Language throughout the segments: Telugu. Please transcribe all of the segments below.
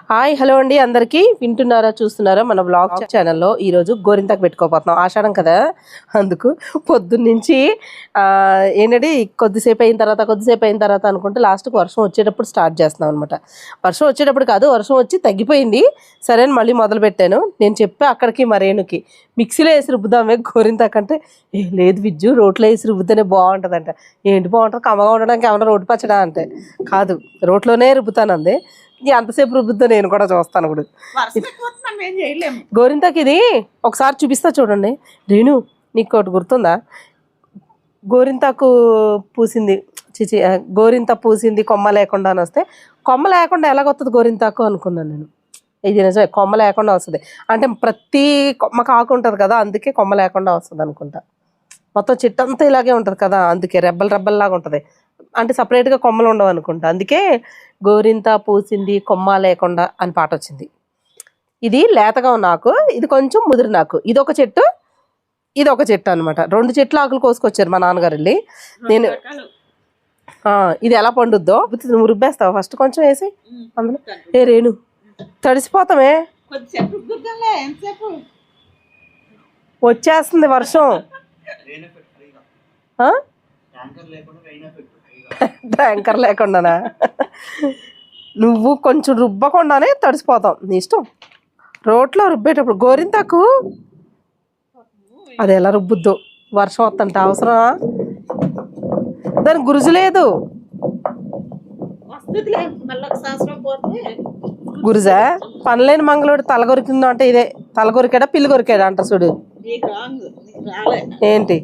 హాయ్ హలో అండి అందరికీ వింటున్నారా చూస్తున్నారా మన బ్లాగ్ ఛానల్లో ఈరోజు గోరింతాకు పెట్టుకోపోతున్నాం ఆషాఢం కదా అందుకు పొద్దున్నుంచి ఏంటంటే కొద్దిసేపు అయిన తర్వాత అనుకుంటే లాస్ట్కి వర్షం వచ్చేటప్పుడు స్టార్ట్ చేస్తున్నాం అనమాట. వర్షం వచ్చేటప్పుడు కాదు, వర్షం వచ్చి తగ్గిపోయింది. సరే అని మళ్ళీ మొదలు పెట్టాను. నేను చెప్పా అక్కడికి మరేనుకి మిక్సీలో వేసి రుబ్బుదామే గోరింతాకు అంటే లేదు విజ్జు రోట్లో వేసి రుబ్బుతూనే బాగుంటుందంట. ఏంటి బాగుంటుంది, కమ్మగా ఉండడానికి ఏమన్నా రోడ్డు పచ్చడా అంటే కాదు రోట్లోనే రుబ్బుతాను అంది. ఎంతసేపు రుబ్బుద్దో నేను కూడా చూస్తాను. ఇప్పుడు గోరింతాకు ఇది ఒకసారి చూపిస్తా చూడండి. రేణు నీకు ఒకటి గుర్తుందా, గోరింతాకు పూసింది గోరింత పూసింది కొమ్మ లేకుండా అని వస్తే కొమ్మ లేకుండా ఎలాగొస్తుంది గోరింతాకు అనుకున్నాను నేను. ఇది నిజమే, కొమ్మ లేకుండా వస్తుంది అంటే ప్రతి కొమ్మ కాకు ఉంటుంది కదా, అందుకే కొమ్మ లేకుండా వస్తుంది అనుకుంటా. మొత్తం చెట్టు అంతా ఇలాగే ఉంటుంది కదా, అందుకే రెబ్బల్లాగా ఉంటుంది. అంటే సపరేట్గా కొమ్మలు ఉండవు అనుకుంటా, అందుకే గోరింత పూసింది కొమ్మ లేకుండా అని పాట వచ్చింది. ఇది లేతగా ఉన్న ఆకు, ఇది కొంచెం ముదిరిన ఆకు. ఇది ఒక చెట్టు అనమాట. 2 చెట్లు ఆకులు కోసుకొచ్చారు మా నాన్నగారు వెళ్ళి. నేను ఇది ఎలా పండుద్దో నువ్వు రుబ్బేస్తావు ఫస్ట్ కొంచెం వేసి అందులో. ఏ రేణు తడిసిపోతామే, వచ్చేస్తుంది వర్షం. ట్యాంకర్ లేకుండానా? నువ్వు కొంచెం రుబ్బకుండానే తడిసిపోతాం, నీ ఇష్టం. రోట్లో రుబ్బేటప్పుడు గోరింతాకు అది ఎలా రుబ్బుద్దో, వర్షం వస్తుంట అవసరమా? దానికి గురుజు లేదు. గురుజా పనిలేని మంగళోడు తల కొరికిందో అంటే ఇదే. తల కొరికాడా పిల్లి కొరికాడా అంట చూడు. ఏంటి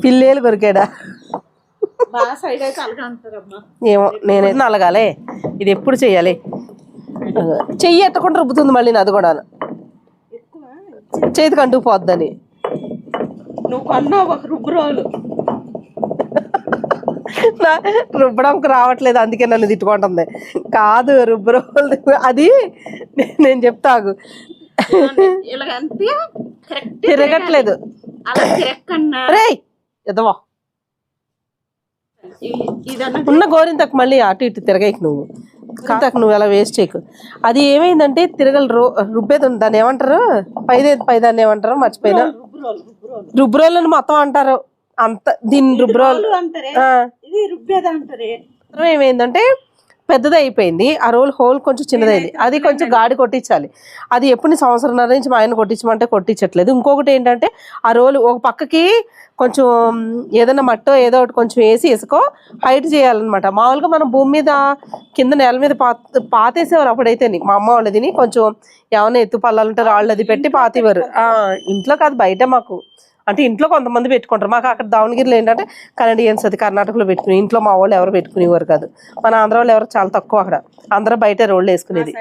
పిల్లేలు కొరికాడా ఏమో, నేనే నలగాలే. ఇది ఎప్పుడు చెయ్యాలి? చెయ్యి ఎట్టకుండా రుబ్బుతుంది మళ్ళీ అది కూడా, చేతికి అంటుకుపోద్దని. నువ్వు కొన్నావు ఒక రుబ్బురోలు, రుబ్బడానికి రావట్లేదు అందుకే నన్ను తిట్టుకుంటుంది. కాదు రుబ్బురోలు అది నేను చెప్తాగు, తిరగట్లేదు. రే ఎదవా ఉన్న గోరింతకు మళ్ళీ అటు ఇటు తిరగేకి నువ్వు గోరింతకు నువ్వు ఎలా వేస్ట్ చేయకు. అది ఏమైందంటే తిరగలు రుబ్బేది ఉంది, దాన్ని ఏమంటారు పైదాన్ని ఏమంటారు మర్చిపోయినా. రుబ్బురోళ్ళని మొత్తం అంటారు అంత. దీన్ని రుబ్బురోలు ఏమైందంటే పెద్దది అయిపోయింది. ఆ రోల్ హోల్ కొంచెం చిన్నదైంది, అది కొంచెం గాడి కొట్టించాలి. అది ఎప్పుడు సంవత్సరంన్నర నుంచి మా ఆయన కొట్టించమంటే కొట్టించట్లేదు. ఇంకొకటి ఏంటంటే ఆ రోలు ఒక పక్కకి కొంచెం ఏదైనా మట్టో ఏదో ఒకటి కొంచెం వేసి ఇసుకో హైట్ చేయాలన్నమాట. మామూలుగా మనం భూమి మీద కింద నేల మీద పాతేసేవారు అప్పుడైతే. మా అమ్మ వాళ్ళదిని కొంచెం ఏమైనా ఎత్తు పల్లాలంటే రాళ్ళు అది పెట్టి పాతేవారు. ఇంట్లో కాదు బయట. మాకు అంటే ఇంట్లో కొంతమంది పెట్టుకుంటారు. మాకు అక్కడ దావణగిరిలో ఏంటంటే కన్నడియన్స్ అది కర్ణాటకలో పెట్టుకుని, ఇంట్లో మా వాళ్ళు ఎవరు పెట్టుకునేవారు కాదు. మన ఆంధ్ర వాళ్ళు ఎవరు చాలా తక్కువ. అక్కడ అందరూ బయట రోడ్లు వేసుకునేది.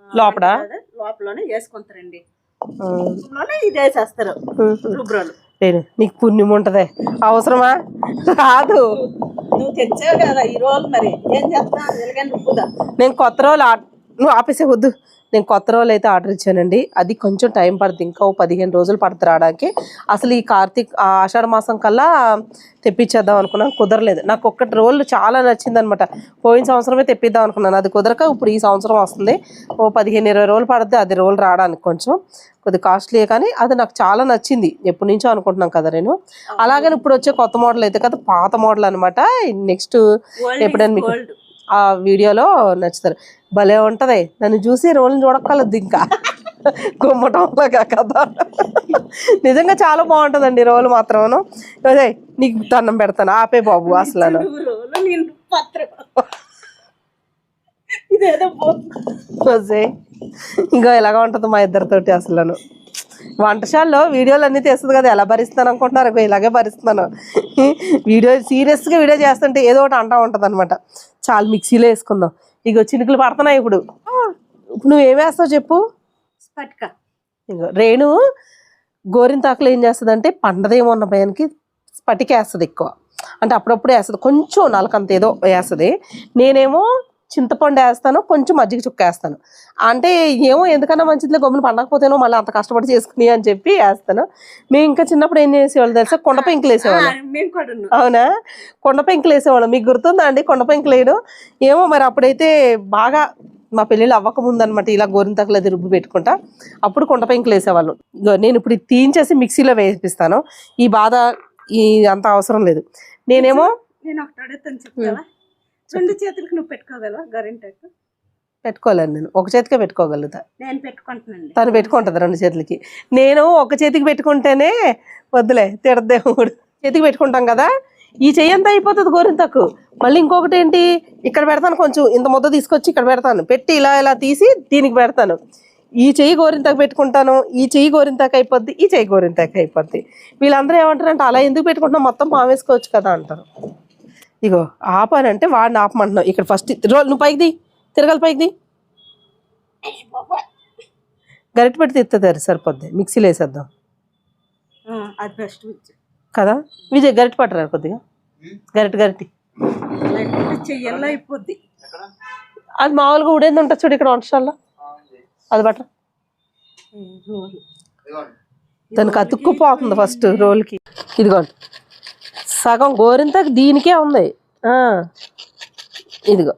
లోపల వేసుకుంటారండి, ఇది వేసేస్తారు. నీకు పుణ్యం ఉంటదే, అవసరమా? రాదు. నువ్వు తెచ్చావు కదా ఈ రోజు, మరి ఏం చేస్తా. నేను కొత్త రోజులు నువ్వు ఆపేసే వద్దు. నేను కొత్త రోజులు అయితే ఆర్డర్ ఇచ్చానండి. అది కొంచెం టైం పడుతుంది, ఇంకా 15 రోజులు పడుతుంది రావడానికి. అసలు ఈ ఆషాఢ మాసం కల్లా తెప్పించేద్దాం అనుకున్నాను, కుదరలేదు. నాకు ఒక్కటి రోల్ చాలా నచ్చింది అనమాట. పోయిన సంవత్సరమే తెప్పిద్దాం అనుకున్నాను, అది కుదరక ఇప్పుడు ఈ సంవత్సరం వస్తుంది. 15-20 రోజులు పడుతుంది అది రోల్ రావడానికి. కొంచెం కొద్ది కాస్ట్లీ కానీ అది నాకు చాలా నచ్చింది. ఎప్పటి నుంచో అనుకుంటున్నాం కదా నేను. అలాగని ఇప్పుడు వచ్చే కొత్త మోడల్ అయితే కదా పాత మోడల్ అనమాట. నెక్స్ట్ ఎప్పుడైనా మీకు ఆ వీడియోలో నచ్చుతారు. భలే ఉంటది. నన్ను చూసి రోల్ని చూడక్కర్లేదు ఇంకా, గుమ్మటంలాగా కదా. నిజంగా చాలా బాగుంటుందండి రోలు మాత్రం. అదే నీకు దండం పెడతాను, ఆపే బాబు. అసలు ఇంకా ఎలాగా ఉంటుంది మా ఇద్దరితోటి. అసలు వంటశాలలో వీడియోలు అన్నీ తీస్తుంది కదా, ఎలా భరిస్తున్నాను అనుకుంటున్నారు? ఇలాగే భరిస్తున్నాను. సీరియస్గా వీడియో చేస్తుంటే ఏదో ఒకటి అంటా ఉంటుంది అనమాట. చాలా మిక్సీలో వేసుకుందాం. ఇక చినుకులు పడుతున్నాయి. ఇప్పుడు నువ్వేం వేస్తావు చెప్పు? స్పటిక. రేణు గోరింతాకులు ఏం చేస్తుంది అంటే పండదేమో ఉన్న భయానికి స్పటిక వేస్తుంది ఎక్కువ. అంటే అప్పుడప్పుడు వేస్తుంది, కొంచెం నలకంత ఏదో వేస్తుంది. నేనేమో చింతపండు వేస్తాను, కొంచెం మజ్జిగ చుక్క వేస్తాను. అంటే ఏమో ఎందుకన్నా మంచిదిలే గమ్మున పండకపోతేనో మళ్ళీ అంత కష్టపడి చేసుకుని అని చెప్పి వేస్తాను. మేము ఇంకా చిన్నప్పుడు ఏం చేసేవాళ్ళు తెలుసా, కొండ పెంకులు వేసేవాళ్ళం. మేము కూడా ఉన్నాం. అవునా, కొండ పెంకులు వేసేవాళ్ళం. మీకు గుర్తుందా అండి కొండ పెంకులు వేయడం? ఏమో మరి అప్పుడైతే బాగా మా పెళ్ళిళ్ళు అవ్వకముందు అనమాట, ఇలా గోరింతాకులు అది రుబ్బు పెట్టుకుంటా అప్పుడు కొండ పెంకులు వేసేవాళ్ళం. నేను ఇప్పుడు ఇది తీయించేసి మిక్సీలో వేపిస్తాను. ఈ బాధ ఈ అంత అవసరం లేదు. నేనేమో నేను ఒకటి అడుగుతాను చెప్తావా? 2 చేతులకు నువ్వు పెట్టుకోగలవా గరింటాకు? పెట్టుకోలేను, నేను ఒక చేతికే పెట్టుకోగలుగుతా. నేను పెట్టుకుంటున్నాను. తను పెట్టుకుంటుంది 2 చేతులకి. నేను ఒక చేతికి పెట్టుకుంటేనే వద్దులే తిడదేవుడు. చేతికి పెట్టుకుంటాం కదా, ఈ చెయ్యి అంతా అయిపోతుంది గోరింతాకు. మళ్ళీ ఇంకొకటి ఏంటి, ఇక్కడ పెడతాను, కొంచెం ఇంత ముద్ద తీసుకొచ్చి ఇక్కడ పెడతాను, పెట్టి ఇలా ఇలా తీసి దీనికి పెడతాను. ఈ చెయ్యి గోరింతాకు పెట్టుకుంటాను, ఈ చెయ్యి గోరింతాకు అయిపోద్ది, ఈ చెయ్యి గోరింతాకు అయిపోద్ది. వీళ్ళందరూ ఏమంటారు అంటే, అలా ఎందుకు పెట్టుకుంటున్నాం, మొత్తం పామేసుకోవచ్చు కదా అంటారు. ఇగో ఆపానంటే వాడిని ఆపమంటున్నావు. ఇక్కడ ఫస్ట్ నువ్వు పైకి ది, తిరగాలి పైకి ది. గరిటె పెట్టి తిప్పుతుంది సరిపోద్ది, మిక్సీలో వేసేద్దాం అది బెస్ట్ కదా. విజయ్ గరిటె పట్టరా కొద్దిగా, గరిటె చెయ్యల్లో అయిపోద్ది. అది మామూలుగా ఉడేది ఉంటుంది చూడు ఇక్కడ వంటశాలలో, అది బట్ర దానికి అతుక్కుపోతుంది ఫస్ట్ రోల్కి. ఇదిగోండి సగం గోరింతకు దీనికే ఉంది. ఇదిగో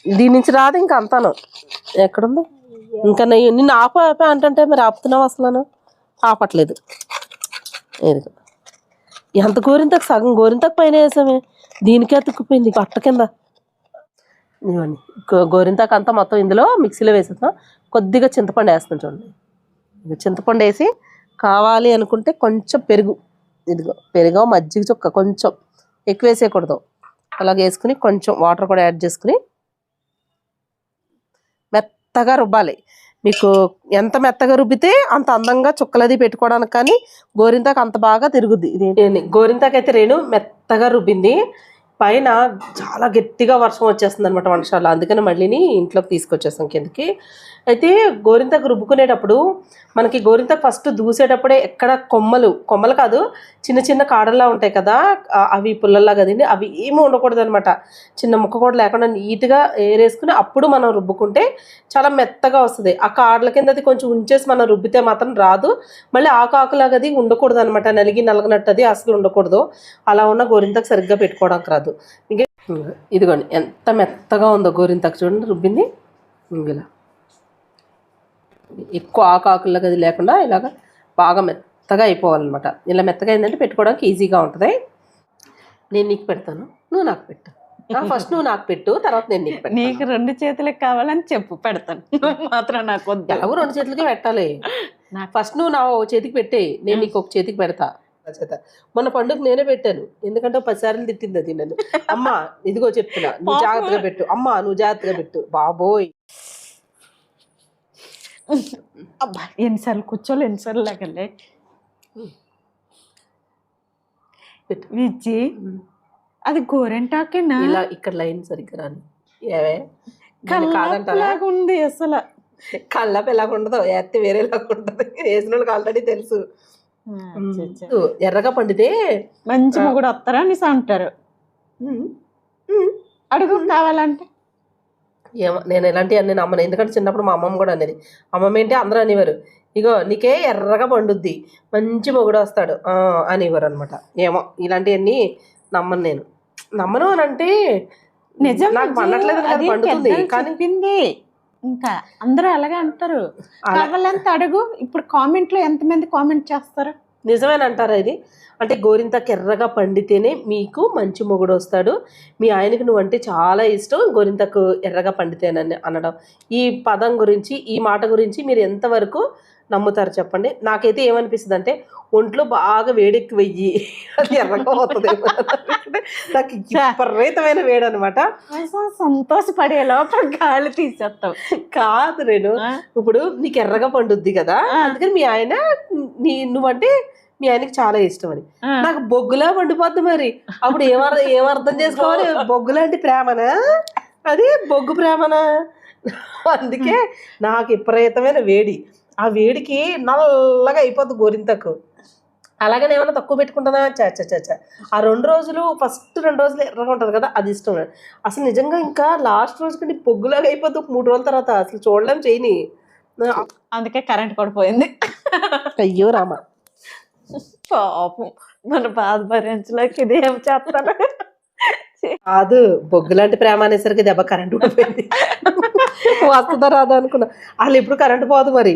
దీని నుంచి రాదు ఇంకా అంతాను. ఎక్కడుంది ఇంకా నిన్ను ఆపా అంటే మరి ఆపుతున్నావు, అసలు ఆపట్లేదు. ఇదిగో ఎంత గోరింతకు, సగం గోరింతకు పైన వేసామే, దీనికే అతుక్కుపోయింది బట్ట కింద. ఇవ్వండి గోరింతాకు అంతా మొత్తం ఇందులో మిక్సీలో వేసేస్తాం. కొద్దిగా చింతపండు వేస్తాం చూడండి. చింతపండు వేసి కావాలి అనుకుంటే కొంచెం పెరుగు, ఇదిగో పెరుగు మజ్జిగ చుక్క కొంచెం ఎక్కువ వేసేయకూడదు, అలాగే వేసుకుని కొంచెం వాటర్ కూడా యాడ్ చేసుకుని మెత్తగా రుబ్బాలి. మీకు ఎంత మెత్తగా రుబ్బితే అంత అందంగా చుక్కలది పెట్టుకోవడానికి, కానీ గోరింతాకు అంత బాగా తిరుగుద్ది. ఇది గోరింతాకు అయితే రేణు మెత్తగా రుబ్బింది. పైన చాలా గట్టిగా వర్షం వచ్చేస్తుంది అనమాట వంటశాల, అందుకని మళ్ళీని ఇంట్లోకి తీసుకొచ్చేస్తాం కిందకి. అయితే గోరింతాకు రుబ్బుకునేటప్పుడు మనకి గోరింతాకు ఫస్ట్ దూసేటప్పుడే ఎక్కడ కొమ్మలు కాదు, చిన్న చిన్న కాడల్లా ఉంటాయి కదా, అవి పుల్లల్లా కదండి, అవి ఏమీ ఉండకూడదు అనమాట. చిన్న ముక్క కూడా లేకుండా నీట్గా ఏరేసుకుని అప్పుడు మనం రుబ్బుకుంటే చాలా మెత్తగా వస్తుంది. ఆ కాడల కింద అది కొంచెం ఉంచేసి మనం రుబ్బితే మాత్రం రాదు. మళ్ళీ ఆకులాగా అది ఉండకూడదు అనమాట, నలిగినట్టు అది అసలు ఉండకూడదు. అలా ఉన్న గోరింతాకు సరిగ్గా పెట్టుకోవడానికి రాదు. ఇంకే ఇదిగోండి ఎంత మెత్తగా ఉందో గోరింతాకు చూడండి రుబ్బింది. ఇలా ఎక్కువ ఆకులాగా అది లేకుండా ఇలాగ బాగా మెత్తగా అయిపోవాలన్నమాట. ఇలా మెత్తగా అయిందంటే పెట్టుకోవడానికి ఈజీగా ఉంటుంది. నేను నీకు పెడతాను, నువ్వు నాకు పెట్టు. ఫస్ట్ నువ్వు నాకు పెట్టు, తర్వాత నేను నీకు పెట్టు. నీకు 2 చేతులకు కావాలని చెప్పు, పెడతాను. మాత్రం నాకు వద్దు. ఎలాగో 2 చేతులకే పెట్టాలి. ఫస్ట్ నువ్వు నా చేతికి పెట్టే, నేను నీకు ఒక చేతికి పెడతా. మొన్న పండుగ నేనే పెట్టాను, ఎందుకంటే 10 సార్లు తిట్టింది అది నన్ను. అమ్మా ఇదిగో చెప్తున్నా, నువ్వు జాగ్రత్తగా పెట్టు, అమ్మా నువ్వు జాగ్రత్తగా పెట్టు. బాబోయ్ అబ్బా ఎన్నిసార్లు కూర్చోలే, ఎన్నిసార్లు లేకలే. విజ్జి అది గోరెంటాకేనా? ఇలా ఇక్కడ లైన్ సరిగ్గా రాని ఏవే కాదంటారా ఉంది. అసలు కళ్ళపు ఎలాగ ఉండదు, ఎత్తి వేరేలాగా ఉంటుంది. వేసిన వాళ్ళకి ఆల్రెడీ తెలుసు. ఎర్రగా పండితే మంచి మొగుడు వస్తారా అని అంటారు. అడుగు కావాలంటే. ఏమో నేను ఎలాంటివి నేను అమ్మను, ఎందుకంటే చిన్నప్పుడు మా అమ్మమ్మ కూడా అనేది. అమ్మమ్మ ఏంటి అందరూ అనేవారు, ఇగో నీకే ఎర్రగా పండుద్ది, మంచి మొగుడు వస్తాడు అనేవారు అనమాట. ఏమో ఇలాంటివన్నీ నమ్మను, నేను నమ్మను అని అంటే నిజం, నాకు పండట్లేదు కదా, పండుతుంది. కానీ ఇంకా అందరూ అలాగే అంటారు. కావాలంత అడుగు. ఇప్పుడు కామెంట్లో ఎంతమంది కామెంట్ చేస్తారు? నిజమేనంటారా ఇది? అంటే గోరింతాకు ఎర్రగా పండితేనే మీకు మంచి మొగుడు వస్తాడు, మీ ఆయనకి నువ్వంటే చాలా ఇష్టం, గోరింతాకు ఎర్రగా పండితేనని అనడం. ఈ పదం గురించి, ఈ మాట గురించి మీరు ఎంతవరకు నమ్ముతారు చెప్పండి. నాకైతే ఏమనిపిస్తుంది అంటే, ఒంట్లో బాగా వేడెక్కి వెయ్యి అది ఎర్రగా అవుతుంది. నాకు విపరీతమైన వేడి అనమాట. సంతోషపడే లోపల గాలి తీసేస్తావు. కాదు రేణు, ఇప్పుడు నీకు ఎర్రగా పండుద్ది కదా, అందుకని మీ ఆయన నువ్వంటే మీ ఆయనకి చాలా ఇష్టం అని. నాకు బొగ్గులా పండిపోద్ది. మరి అప్పుడు ఏమర్థం చేసుకోవాలి? బొగ్గులాంటి ప్రేమనా అది? బొగ్గు ప్రేమనా? అందుకే నాకు విపరీతమైన వేడి. ఆ వేడికి నల్లగా అయిపోద్ది గోరింతాకు. అలాగనే ఏమైనా తక్కువ పెట్టుకుంటానా చ ఆ 2 రోజులు ఫస్ట్ 2 రోజులు ఎర్రగా ఉంటుంది కదా అది ఇష్టం లేదు. అసలు నిజంగా ఇంకా లాస్ట్ రోజు కంటే పొగ్గులాగా అయిపోతుంది ఒక 3 రోజుల తర్వాత అసలు చూడలేం చేయని. అందుకే కరెంట్ కూడా పోయింది. అయ్యో రామ, పాపం మన బాధ భరించలేక ఇది ఏం చేస్తాను. కాదు బొగ్గు లాంటి ప్రేమ అనేసరికి దెబ్బ కరెంట్ ఊడిపోయింది. వస్తుందా రాదా అనుకున్నా, వాళ్ళు ఎప్పుడు కరెంట్ పోదు మరి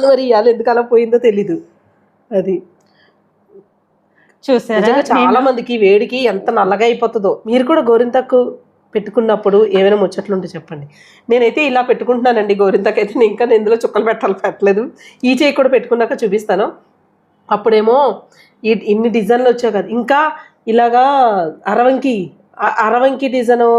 మరి ఇవాళ ఎందుకు అలా పోయిందో తెలీదు. అది చూసారా చాలా మందికి వేడికి ఎంత నల్లగా అయిపోతుందో. మీరు కూడా గోరింతకు పెట్టుకున్నప్పుడు ఏమైనా ముచ్చట్లుంటే చెప్పండి. నేనైతే ఇలా పెట్టుకుంటున్నానండి గోరింతకైతే. నేను ఇంకా ఇందులో చుక్కలు పెట్టలేదు. ఈ చేయి కూడా పెట్టుకున్నాక చూపిస్తాను. అప్పుడేమో ఇన్ని డిజైన్లు వచ్చాయి కదా, ఇంకా ఇలాగా అరవంకి డిజైను,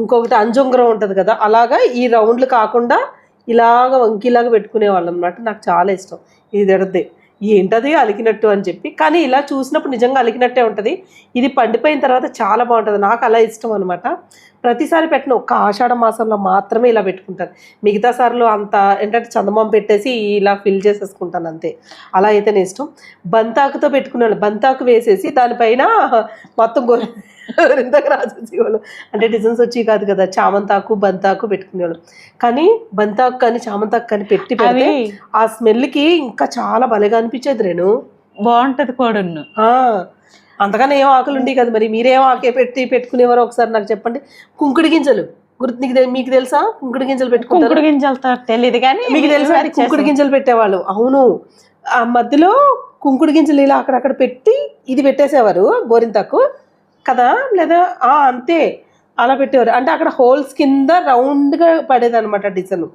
ఇంకొకటి అంజుంగరం ఉంటుంది కదా, అలాగా ఈ రౌండ్లు కాకుండా ఇలాగ వంకిలాగా పెట్టుకునేవాళ్ళం అనమాట. నాకు చాలా ఇష్టం. ఇది ఎడద్దే ఏంటది అలికినట్టు అని చెప్పి, కానీ ఇలా చూసినప్పుడు నిజంగా అలికినట్టే ఉంటుంది. ఇది పండిపోయిన తర్వాత చాలా బాగుంటుంది. నాకు అలా ఇష్టం అనమాట. ప్రతిసారి పెట్టిన ఒక్క ఆషాఢ మాసంలో మాత్రమే ఇలా పెట్టుకుంటాను. మిగతా సార్లు అంత ఏంటంటే చందమామ పెట్టేసి ఇలా ఫిల్ చేసేసుకుంటాను అంతే. అలా అయితేనే ఇష్టం. బంతాకుతో పెట్టుకున్నాను. బంతాకు వేసేసి దానిపైన మొత్తం గోరింతకు రాసేసేవాళ్ళు. అంటే డిజైన్స్ వచ్చి కాదు కదా, చామంతాకు బంతాకు పెట్టుకునేవాళ్ళు. కానీ బంతాకు కానీ చామంతాకు కానీ పెట్టి పెడితే ఆ స్మెల్కి ఇంకా చాలా భలేగా అనిపించేది. రేణు బాగుంటది కూడా. అంతగానే ఏం ఆకులు ఉండి కదా, మరి మీరేం ఆకే పెట్టుకునేవారో ఒకసారి నాకు చెప్పండి. కుంకుడి గింజలు మీకు తెలుసా? కుంకుడి గింజలు పెట్టుకుంటారు. కుంకుడు గింజలతో తెలియదు కానీ మీకు తెలుసా? కుంకుడి గింజలు పెట్టేవాళ్ళు. అవును, ఆ మధ్యలో కుంకుడి గింజలు ఇలా అక్కడక్కడ పెట్టి ఇది పెట్టేసేవారు గోరింతకు కదా, లేదా అంతే అలా పెట్టేవారు. అంటే అక్కడ హోల్స్ కింద రౌండ్గా పడేది అనమాట డిజైన్.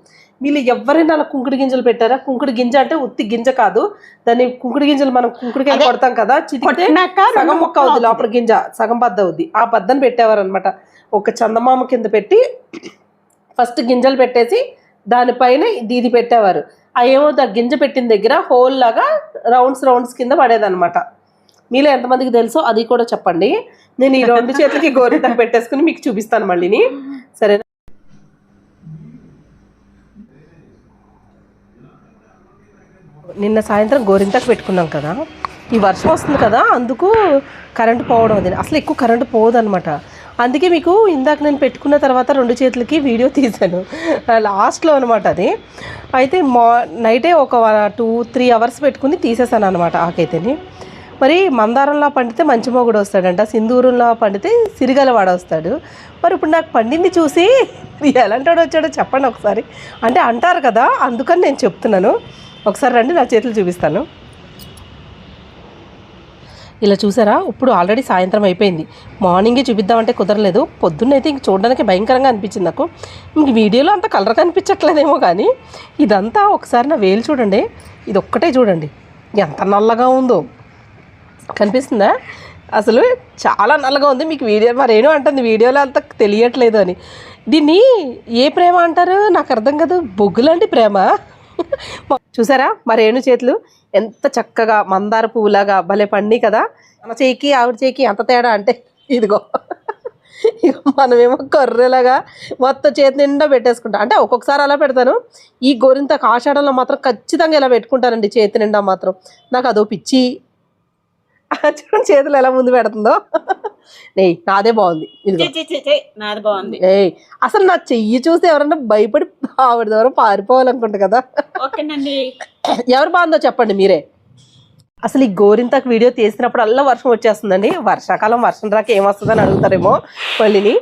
వీళ్ళు ఎవరైనా అలా కుంకుడి గింజలు పెట్టారా? కుంకుడి గింజ అంటే ఉత్తి గింజ కాదు, దాన్ని కుంకుడి గింజలు మనం కుంకుడికాయ కొడతాం కదా, చిటికితే సగం మొక్క అవుద్ది, లోపల గింజ సగం బద్ద అవుద్ది. ఆ బద్దను పెట్టేవారు అనమాట. ఒక చందమామ కింద పెట్టి ఫస్ట్ గింజలు పెట్టేసి దానిపైన ఇది పెట్టేవారు. ఏమో ఆ గింజ పెట్టిన దగ్గర హోల్ లాగా రౌండ్స్ కింద పడేదన్నమాట. మీలో ఎంతమందికి తెలుసో అది కూడా చెప్పండి. నేను ఈ 2 చేతులకి గోరింతకు పెట్టేసుకుని మీకు చూపిస్తాను మళ్ళీని, సరేనా? నిన్న సాయంత్రం గోరింతకు పెట్టుకున్నాం కదా, ఈ వర్షం వస్తుంది కదా, అందుకు కరెంటు పోవడం అది అసలు ఎక్కువ కరెంటు పోదనమాట. అందుకే మీకు ఇందాక నేను పెట్టుకున్న తర్వాత 2 చేతులకి వీడియో తీశాను లాస్ట్లో అనమాట. అది అయితే నైటే ఒక 2-3 అవర్స్ పెట్టుకుని తీసేసాను అనమాట ఆకైతేని. మరి మందారంలో పండితే మంచి మొగుడు వస్తాడంట, సింధూరంలో పండితే సిరిగలవాడు వస్తాడు. మరి ఇప్పుడు నాకు పండింది చూసి ఎలాంటి వచ్చాడో చెప్పండి ఒకసారి. అంటే అంటారు కదా, అందుకని నేను చెప్తున్నాను. ఒకసారి రండి, నా చేతులు చూపిస్తాను. ఇలా చూసారా, ఇప్పుడు ఆల్రెడీ సాయంత్రం అయిపోయింది. మార్నింగే చూపిద్దామంటే కుదరలేదు. పొద్దున్నైతే ఇంక చూడడానికి భయంకరంగా అనిపించింది నాకు. ఇంక వీడియోలో అంత కలర్గా అనిపించట్లేదేమో, కానీ ఇదంతా ఒకసారి నా వేలు చూడండి. ఇది ఒక్కటే చూడండి ఎంత నల్లగా ఉందో, కనిపిస్తుందా? అసలు చాలా నల్లగా ఉంది. మీకు వీడియో మరేనో అంటుంది వీడియోలో అంత తెలియట్లేదు అని. దీన్ని ఏ ప్రేమ అంటారు నాకు అర్థం కాదు. బొగ్గులాంటి ప్రేమ. చూసారా మరేణు చేతులు ఎంత చక్కగా మందార పువ్వులాగా భలే పండి కదా. మన చేయికి ఆవిడ చేయికి ఎంత తేడా అంటే ఇదిగో మనమేమో కర్రెలాగా మొత్తం చేతి నిండా పెట్టేసుకుంటాం. అంటే ఒక్కొక్కసారి అలా పెడతాను. ఈ గోరింతకు ఆషాఢంలో మాత్రం ఖచ్చితంగా ఇలా పెట్టుకుంటానండి చేతి నిండా మాత్రం. నాకు అదో పిచ్చి. చూడండి చేతులు ఎలా ముందు పెడుతుందో. నాదే బాగుంది, నాది బాగుంది. అసలు నా చెయ్యి చూసి ఎవరన్నా భయపడి ఆవిడ ద్వారా పారిపోవాలనుకుంటా కదా. ఓకేనండి, ఎవరు బాగుందో చెప్పండి మీరే. అసలు ఈ గోరింతకు వీడియో తీసినప్పుడు అల్లా వర్షం వచ్చేస్తుందండి. వర్షాకాలం వర్షం రాక ఏమొస్తుందని అడుగుతారేమో మళ్ళీని.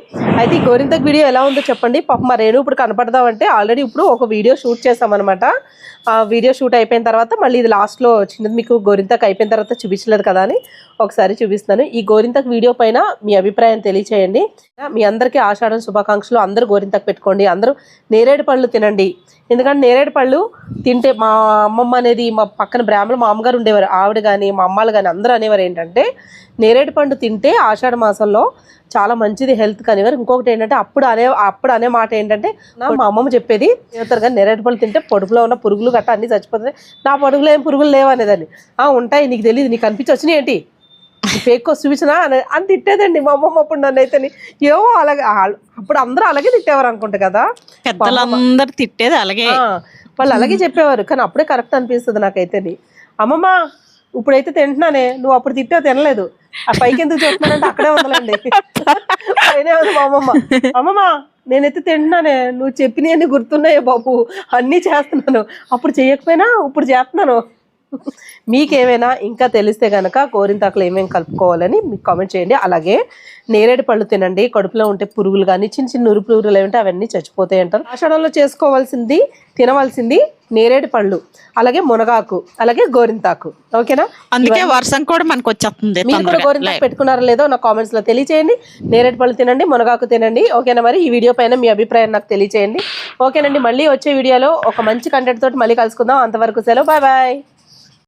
అయితే ఈ గోరింతకు వీడియో ఎలా ఉందో చెప్పండి. పాప మరేను ఇప్పుడు కనపడదామంటే ఆల్రెడీ ఇప్పుడు ఒక వీడియో షూట్ చేసామన్నమాట. ఆ వీడియో షూట్ అయిపోయిన తర్వాత మళ్ళీ ఇది లాస్ట్లో చిన్నది మీకు గోరింతకు అయిపోయిన తర్వాత చూపించలేదు కదా అని ఒకసారి చూపిస్తున్నాను. ఈ గోరింతకు వీడియో పైన మీ అభిప్రాయం తెలియచేయండి. మీ అందరికీ ఆషాఢం శుభాకాంక్షలు. అందరూ గోరింతకు పెట్టుకోండి, అందరూ నేరేడు పళ్ళు తినండి. ఎందుకంటే నేరేడు పళ్ళు తింటే మా అమ్మమ్మ అనేది మా పక్కన బ్రాహ్మణ మా అమ్మగారు ఉండేవారు, ఆవిడ కానీ మా అమ్మాలు కానీ అందరూ అనేవారు ఏంటంటే నేరేడు పండు తింటే ఆషాఢ మాసంలో చాలా మంచిది హెల్త్ కనేవారు. ఇంకొకటి ఏంటంటే అప్పుడు అనే మాట ఏంటంటే మా అమ్మమ్మ చెప్పేది చెప్తారు కానీ నేరేడు పళ్ళు తింటే పొడుపులో ఉన్న పురుగులు గట్ట అన్నీ చచ్చిపోతాయి. నా పొడుగులో ఏం పురుగులు లేవనేదాన్ని. ఉంటాయి నీకు తెలియదు, నీకు అనిపించి వచ్చినాయి ఏంటి పేక్కో చూపించినా అని తిట్టేదండి మా అమ్మమ్మ. అప్పుడు నన్ను అయితే ఏమో అలాగే అప్పుడు అందరూ అలాగే తిట్టేవారు అనుకుంటా కదా, పెద్దలందరూ తిట్టేది అలాగే, వాళ్ళు అలాగే చెప్పేవారు. కానీ అప్పుడే కరెక్ట్ అనిపిస్తుంది నాకైతే. అమ్మమ్మ ఇప్పుడైతే తింటున్నానే, నువ్వు అప్పుడు తిట్టావు తినలేదు. ఆ పైకి ఎందుకు చెప్తున్నానంటే అక్కడే ఉందలండి, పైన ఉంది మా అమ్మమ్మ నేనైతే తింటున్నానే, నువ్వు చెప్పినవన్నీ గుర్తున్నాయే బాబు, అన్నీ చేస్తున్నాను, అప్పుడు చేయకపోయినా ఇప్పుడు చేస్తున్నాను. మీకేమైనా ఇంకా తెలిస్తే కనుక గోరింతాకులు ఏమేమి కలుపుకోవాలని మీకు కామెంట్ చేయండి. అలాగే నేరేడు పళ్ళు తినండి, కడుపులో ఉంటే పురుగులు కానీ చిన్న చిన్న నురు పురుగులు ఏమిటో అవన్నీ చచ్చిపోతాయి అంటారు. ఆషాఢంలో చేసుకోవాల్సింది తినవలసింది నేరేడు పళ్ళు, అలాగే మునగాకు, అలాగే గోరింతాకు. ఓకేనా? అందుకే వర్షం కూడా మనకు వచ్చేస్తుంది. మీరు కూడా గోరింతాకు పెట్టుకున్నారో లేదో నా కామెంట్స్ లో తెలియచేయండి. నేరేడు పళ్ళు తినండి, మునగాకు తినండి. ఓకేనా? మరి ఈ వీడియో పైన మీ అభిప్రాయం నాకు తెలియచేయండి. ఓకేనండి, మళ్ళీ వచ్చే వీడియోలో ఒక మంచి కంటెంట్ తోటి మళ్ళీ కలుసుకుందాం. అంతవరకు సెలవు, బాయ్ బాయ్.